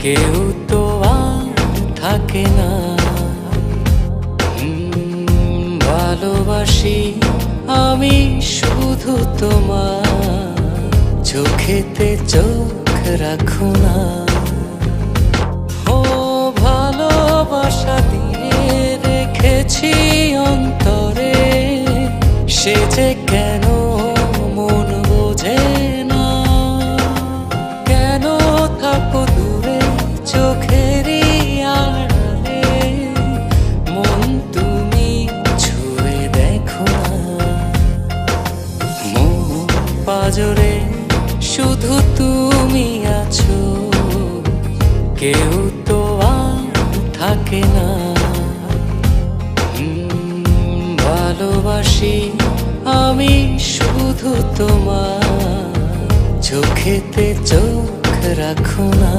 কেউ তো আর থাকে না। ভালোবাসি আমি শুধু তোমার, চোখেতে চোখ রাখো না। ও ভালোবাসা দিয়ে রেখেছি অন্তরে, সে যে কেন মন বোঝে না। কেন থাকো দূরে চোখেরই আড়ালে, মন তুমি ছুঁয়ে দেখো না। মন পাজরে শুধু তুমি আছো, কেউ তো আর থাকে না। ভালোবাসি আমি শুধু তোমার, চোখেতে চোখ রাখো না।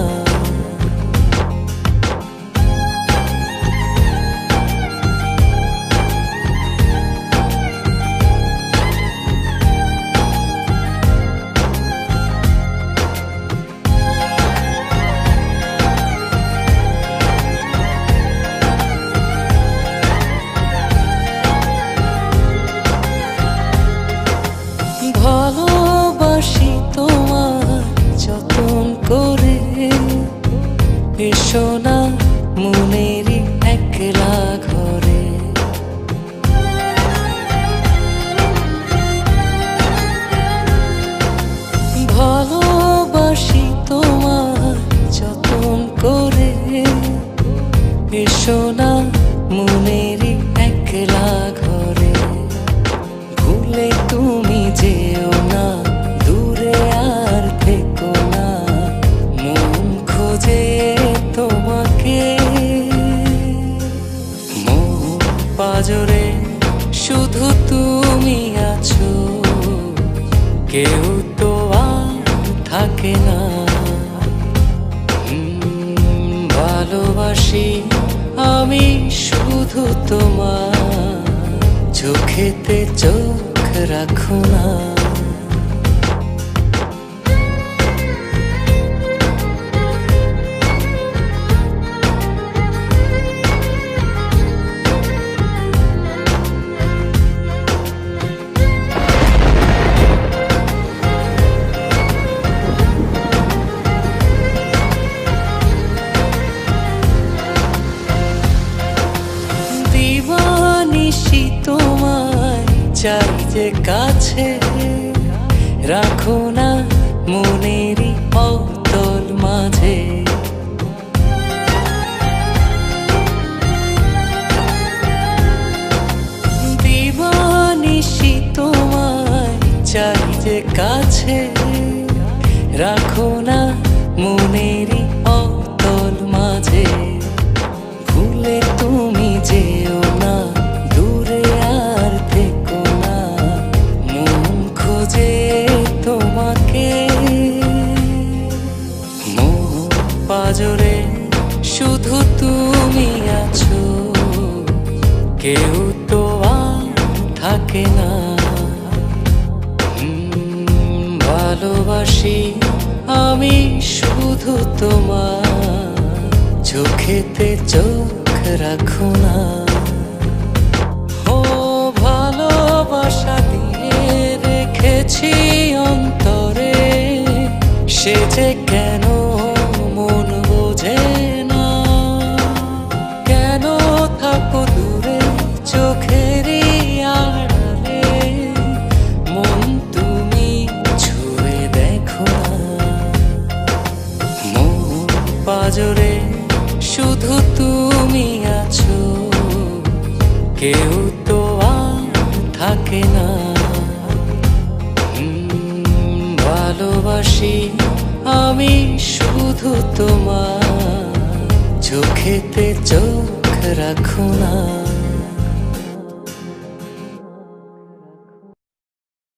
ভালোবাসি তোমার যতন করে, এসো না মনেরই একলা ঘরে। ভালোবাসি তোমার যতন করে, এসো না মনেরই একলা ঘরে। ভুলে তুমি যেও না, দূরে আর থেকো না, মন খোঁজে তোমাকে। মন পাজরে শুধু তুমি আছো, কেউ তো আর থাকে না। ভালোবাসি আমি শুধু তোমার, চোখেতে চোখ রাখো না। দিবানিশি তোমায় চাই যে কাছে, রাখো না মনেরই অতল মাঝে। দিবানিশি তোমায় চাই যে কাছে, রাখো না মনেরই অতল মাঝে। ভুলে তুমি যেও না, দূরে আর থেকো না, মন খোঁজে তোমাকে। মন পাজরে শুধু তুমি আছো, কেউ তো আর থাকে না। ভালোবাসি আমি শুধু তোমার, চোখেতে চোখ রাখো না। ও ভালোবাসা দিয়ে রেখেছি অন্তরে, সে যে কেন মন বোঝে না। কেন থাকো দূরে চোখেরই আড়ালে, মন তুমি ছুঁয়ে দেখো না। মন পাজরে শুধু তুমি আছো, কেউ তো আর থাকে না। ভালোবাসি আমি শুধু তোমার, চোখেতে চোখ রাখো না।